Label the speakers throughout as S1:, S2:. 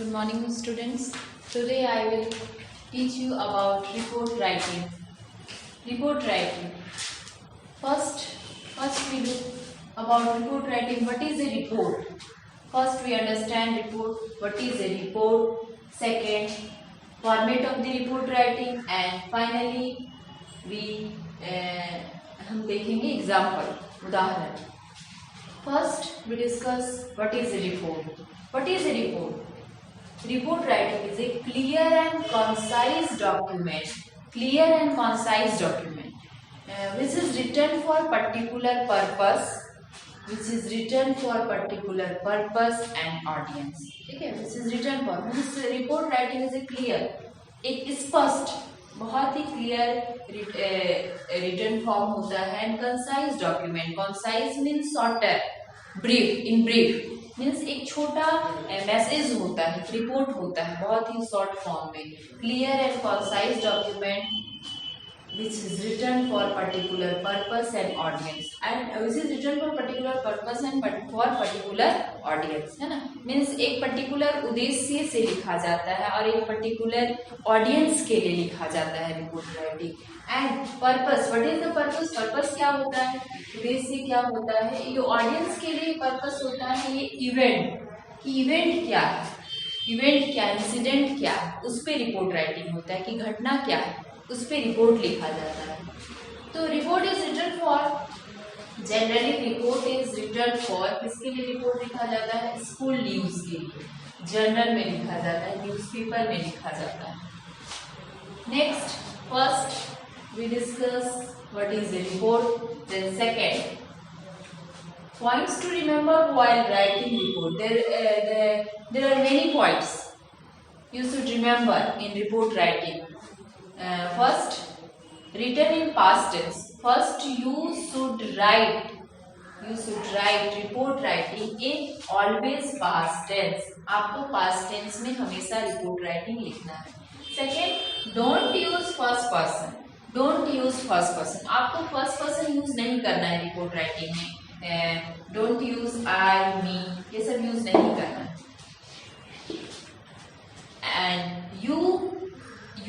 S1: Good morning, students. Today I will teach you about report writing. Report writing. First we look about report writing. What is a report? First we understand report. What is a report? Second, format of the report writing, and finally we हम देखेंगे example उदाहरण. First we discuss what is a report. What is a report? Report writing is a clear and concise document. Clear and concise document, which is written for particular purpose. Which is written for particular purpose and audience. ठीक है? Which is written for. Means report writing is a clear, एक स्पष्ट, बहुत ही clear return form होता है. And concise document. Concise means shorter, brief. In brief means एक छोटा message होता है, रिपोर्ट होता है बहुत ही शॉर्ट फॉर्म में. Clear and concise document which is written for particular purpose and audience, and which is written for particular purpose and for particular audience, है ना. मीन्स एक पर्टिकुलर उद्देश्य से लिखा जाता है और एक पर्टिकुलर ऑडियंस के लिए लिखा जाता है report writing. And purpose, what is the purpose? Purpose क्या होता है, उद्देश्य क्या होता है. ये ऑडियंस के लिए पर्पस होता है ये इवेंट, कि इवेंट क्या है, इवेंट क्या, इंसिडेंट क्या है, उस पर रिपोर्ट राइटिंग होता है कि घटना क्या है, उस पर रिपोर्ट लिखा जाता है. तो report is written for, generally report is written for, किसके लिए रिपोर्ट लिखा जाता है? स्कूल न्यूज के लिए, जर्नल में लिखा जाता है, न्यूज़पेपर में लिखा जाता है. Next, first we discuss what is a report. Then second, points to remember while writing report. There are many points you should remember in report writing. First, written in past tense. First, you should write report writing in always past tense. आपको past tense में हमेशा report writing लिखना है. Second, don't use first person. Don't use first person. आपको first person use नहीं करना है report writing में. Don't use I, me, ये सब use नहीं करना है. And you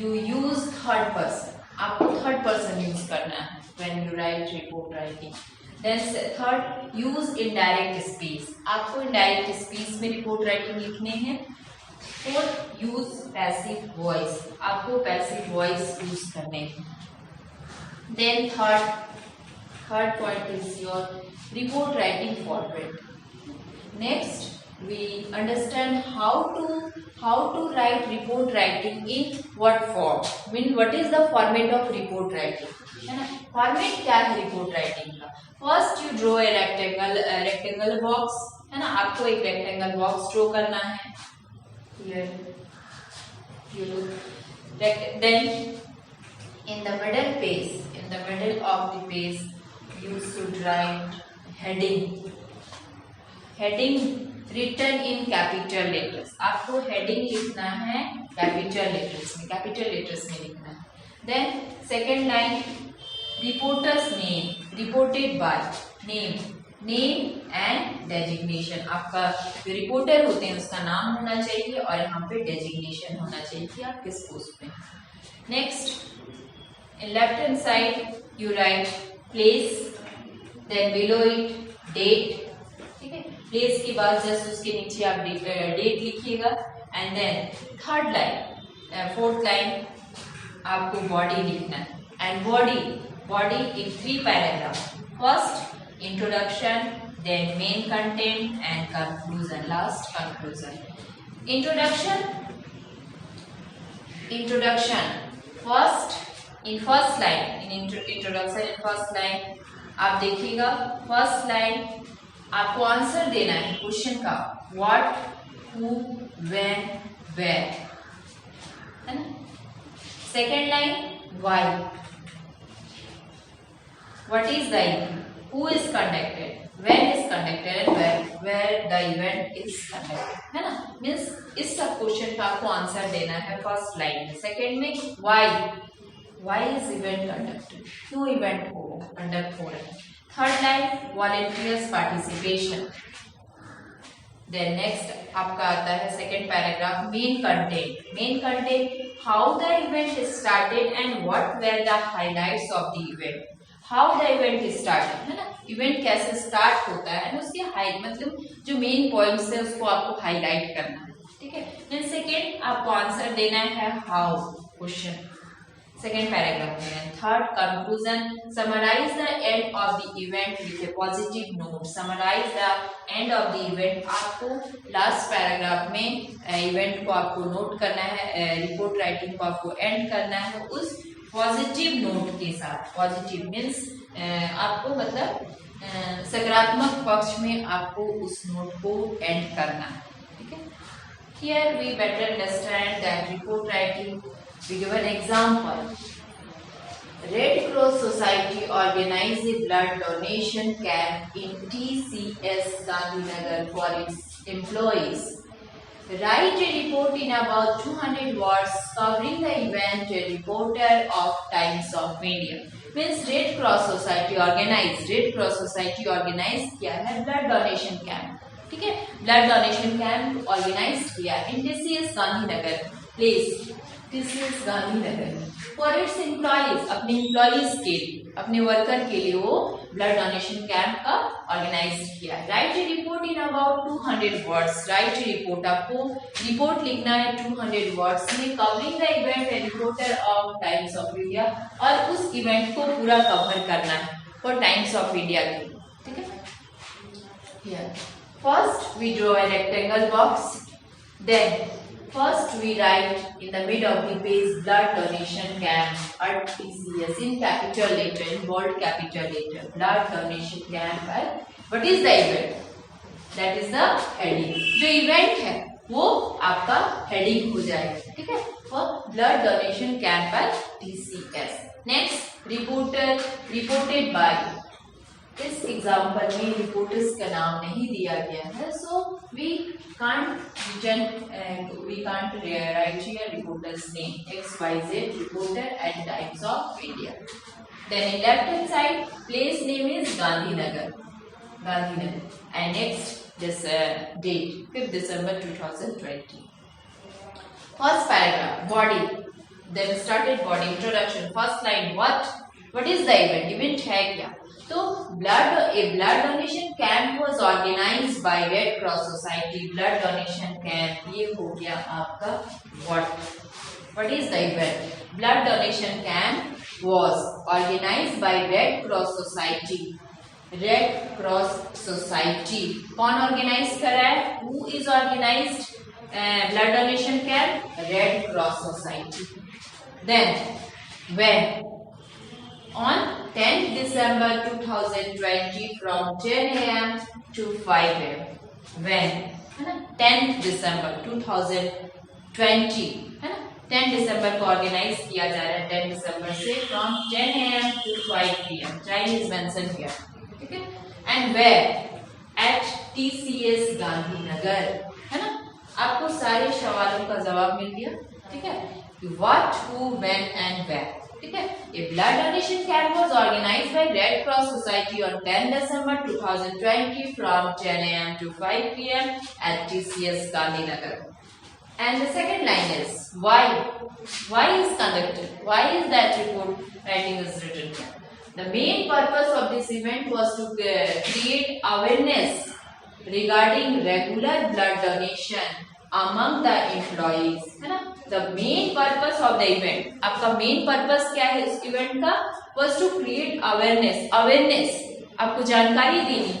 S1: use third person. आपको third person use करना है when you write report writing. Then third, use indirect speech. आपको indirect speech में report writing लिखने हैं. Fourth, use passive voice. आपको passive voice use करने हैं. Then third point is your report writing format. Next, we understand how to write report writing in what form. Mean what is the format of report writing, है ना. Format क्या है report writing का? First you draw a rectangle box, है ना. आपको एक rectangle box draw करना है. Then in the middle of the page you should write heading written in capital letters. आपको heading लिखना है capital letters में लिखना है. Then second line, reporter's name, reported by, name and designation. आपका जो रिपोर्टर होते हैं उसका नाम होना चाहिए और यहाँ पे डेजिग्नेशन होना चाहिए कि आप किस पोस्ट पे. Next, in left hand side you write place, then below it date. ठीक है, प्लेस के बाद जस्ट उसके नीचे आप डेट लिखिएगा. And then third line, fourth line आपको बॉडी लिखना है. And body in 3 paragraph. First introduction, then main content and conclusion, last conclusion. Introduction first line, introduction in first line आप देखिएगा. फर्स्ट लाइन आपको आंसर देना है question का, what, who, when, where, है ना. Second line, why, what is the event, who is conducted, when is conducted and where the event is conducted, है ना. मीन्स इस सब क्वेश्चन का आपको आंसर देना है फर्स्ट लाइन में. सेकेंड में व्हाई इज इवेंट कंडक्टेड, क्यों इवेंट कंडक्ट हो रहा है. Third line, volunteers participation, then next आपका आता है second paragraph main content. Main content how the event started and what were the highlights of the event. How the event started है ना, event कैसे start होता है, उसके मतलब जो मेन पॉइंट्स है उसको आपको हाईलाइट करना है. ठीक है. देन सेकेंड आपको आंसर देना है हाउ क्वेश्चन सेकेंड पैराग्राफ में. Third conclusion summarise the end of the event with a positive note. Summarise the end of the event. आपको लास्ट पैराग्राफ में इवेंट को आपको नोट करना है, रिपोर्ट राइटिंग को आपको एंड करना है उस पॉजिटिव नोट के साथ. पॉजिटिव मीन्स आपको मतलब सकारात्मक पक्ष में आपको उस नोट को एंड करना है. ठीक है. Here we better understand that report writing. We give an example. Red Cross Society organized a blood donation camp in TCS Gandhinagar for its employees. Write a report in about 200 words covering the event. A reporter of Times of India. Means Red Cross Society organized किया है blood donation camp. ठीक है. Blood donation camp organise किया इन TCS Gandhinagar place. TCS Gandhinagar for its employees. अपने employees के लिए, अपने worker के लिए वो ब्लड डोनेशन कैंप का ऑर्गेनाइज किया. Right A report in about 200 words. Right A report. आपको रिपोर्ट लिखना है 200 वर्ड्स में covering the event. A reporter of times of India. और उस इवेंट को पूरा कवर करना है फॉर टाइम्स ऑफ इंडिया के. ठीक है. Here. First we draw a rectangle box. Then first we write in the mid of the page blood donation camp at TCS in capital letter, in bold capital letter. Blood donation camp at what is the event? That is the heading. जो event है वो आपका heading हो जाएगा. ठीक है. For blood donation camp at TCS. Next reporter reported by. इस example में रिपोर्टर्स का नाम नहीं दिया गया है, so we can't write here reporter's name XYZ reporter at Times of India. Then in left hand side place name is Gandhinagar and next this date 5 December 2020. First paragraph body. Then started body introduction. First line what is the event. Event है क्या. तो blood donation camp was organized by Red Cross Society. Blood donation camp ये हो गया आपका what is the event. Blood donation camp was organized by Red Cross Society. Red Cross Society कौन organise कर रहा है. Who is organized blood donation camp. Red Cross Society. Then when on 10th December 2020 from 10 a.m. to 5 a.m. When है ना 10th December 2020 है ना 10 December को organise किया जा रहा है 10 December से from 10 a.m. to 5 p.m. Time is mentioned here. ठीक है. And where at TCS Gandhinagar. है ना. आपको सारे सवालों का जवाब मिल गया. ठीक है. What, who, when and where. ठीक है. A blood donation camp was organized by Red Cross Society on 10 December 2020 from 10 a.m. to 5 p.m. at TCS Gandhinagar. And the second line is why. Why is conducted. Why is that report writing is written. The main purpose of this event was to create awareness regarding regular blood donation among the employees. है ना. The main purpose of the event. आपका main purpose क्या है इस event का. Was to create awareness. आपको जानकारी देनी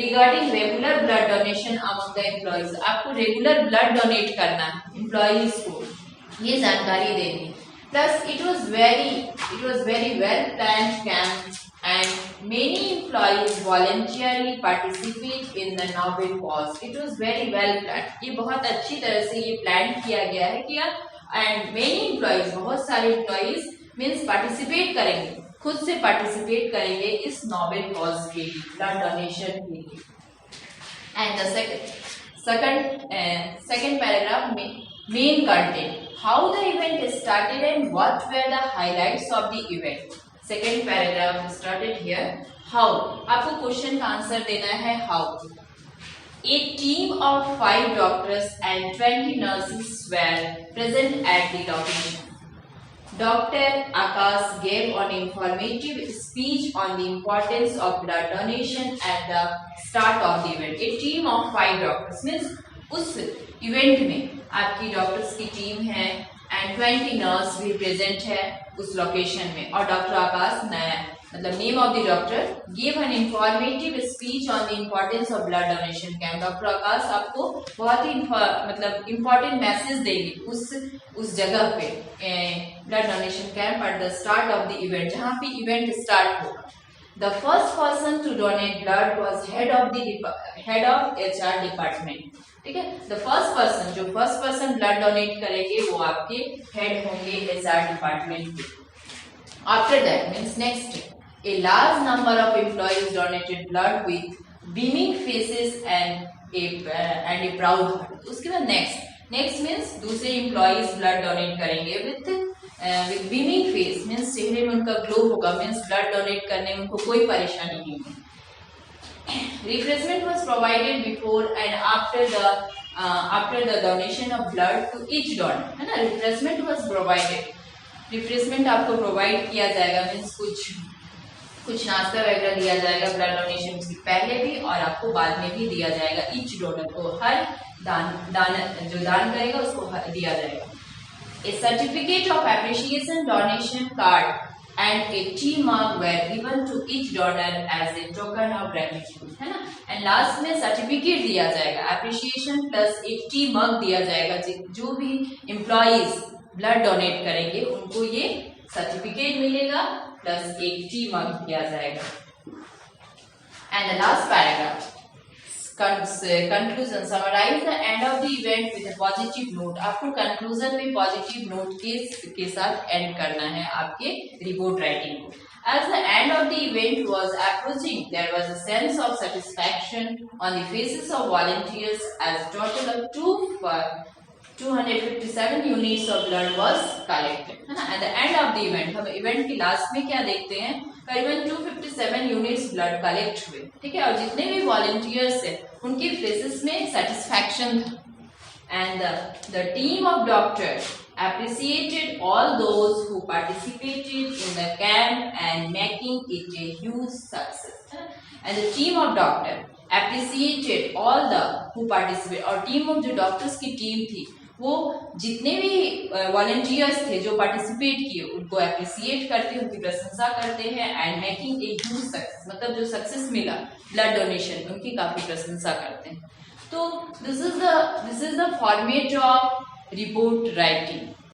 S1: regarding regular blood donation among the employees. आपको regular blood donate करना है employees को, ये जानकारी देनी. Plus it was very well planned camp and many employees voluntarily participate in the noble cause. It was very well planned. ये बहुत अच्छी तरह से ये प्लान किया गया है कि and many employees बहुत सारे employees means participate करेंगे, खुद से participate करेंगे इस noble cause के लिए, blood donation के लिए. And the second paragraph main content. How the event started and what were the highlights of the event. Second paragraph started here. How. आपको क्वेश्चन का आंसर देना है how. A team of 5 doctors and 20 nurses were present at the location. Dr. Akash gave an informative speech on the importance of blood donation at the start of the event. A team of 5 doctors means उस event में आपकी doctors की team है and 20 nurse भी present है उस location में और डॉक्टर आकाश नया मतलब name of the doctor give an informative speech on the importance of blood donation camp. Doctor Akash आपको बहुत ही मतलब इम्पोर्टेंट मैसेज देंगे उस जगह पे blood donation camp at the start of the event जहाँ पे इवेंट स्टार्ट होगा। The first person to donate blood was head of HR department. ठीक है, the first person blood donate करेंगे वो आपके हेड होंगे HR डिपार्टमेंट के। After that means next a large number of employees donated blood with beaming faces and a proud heart। उसके बाद next means दूसरे एम्प्लॉइज ब्लड डोनेट करेंगे with beaming face means चेहरे में उनका ग्लो होगा मीन्स ब्लड डोनेट करने में उनको कोई परेशानी नहीं होगी। Refreshment was provided before and after the donation of blood to each donor, है ना। रिफ्रेशमेंट वाज प्रोवाइडेड, रिफ्रेशमेंट आपको प्रोवाइड किया जाएगा मीन्स कुछ नाश्ता वगैरह दिया जाएगा ब्लड डोनेशन से पहले भी और आपको बाद में भी दिया जाएगा। ईच डोनर को हर जो दान करेगा उसको दिया जाएगा। A certificate of appreciation donation card and a T mark were given to each donor as a token of gratitude, है ना। एंड लास्ट में सर्टिफिकेट दिया जाएगा एप्रिसिएशन प्लस एक टी मार्क दिया जाएगा। जो भी एम्प्लॉइज ब्लड डोनेट करेंगे उनको ये सर्टिफिकेट मिलेगा प्लस एक टी मार्क दिया जाएगा। And the last paragraph conclusion summarise the end of the event with a positive note. आपको कंक्लूजन में पॉजिटिव नोट के साथ एंड करना है आपके रिपोर्ट राइटिंग को। As the end of the event was approaching, there was a sense of satisfaction on the faces of volunteers as a total of 257 units of blood was collected, है ना। At the end of the event, हम event की last में क्या देखते हैं, करीबन 257 units blood collect हुए। ठीक है, और जितने भी वॉलंटियर्स हैं उनके फेसेस में सेटिस्फैक्शन था। And the team of doctor appreciated all those who participated in the camp and making it a huge success। And the team of doctor appreciated all the who participated, और team of जो doctors की team थी वो जितने भी volunteers थे जो participate किए उनको अप्रिसिएट करते हैं, उनकी प्रशंसा करते हैं। And making a huge success मतलब जो सक्सेस मिला ब्लड डोनेशन उनकी काफी प्रशंसा करते हैं। तो this is the format of report writing.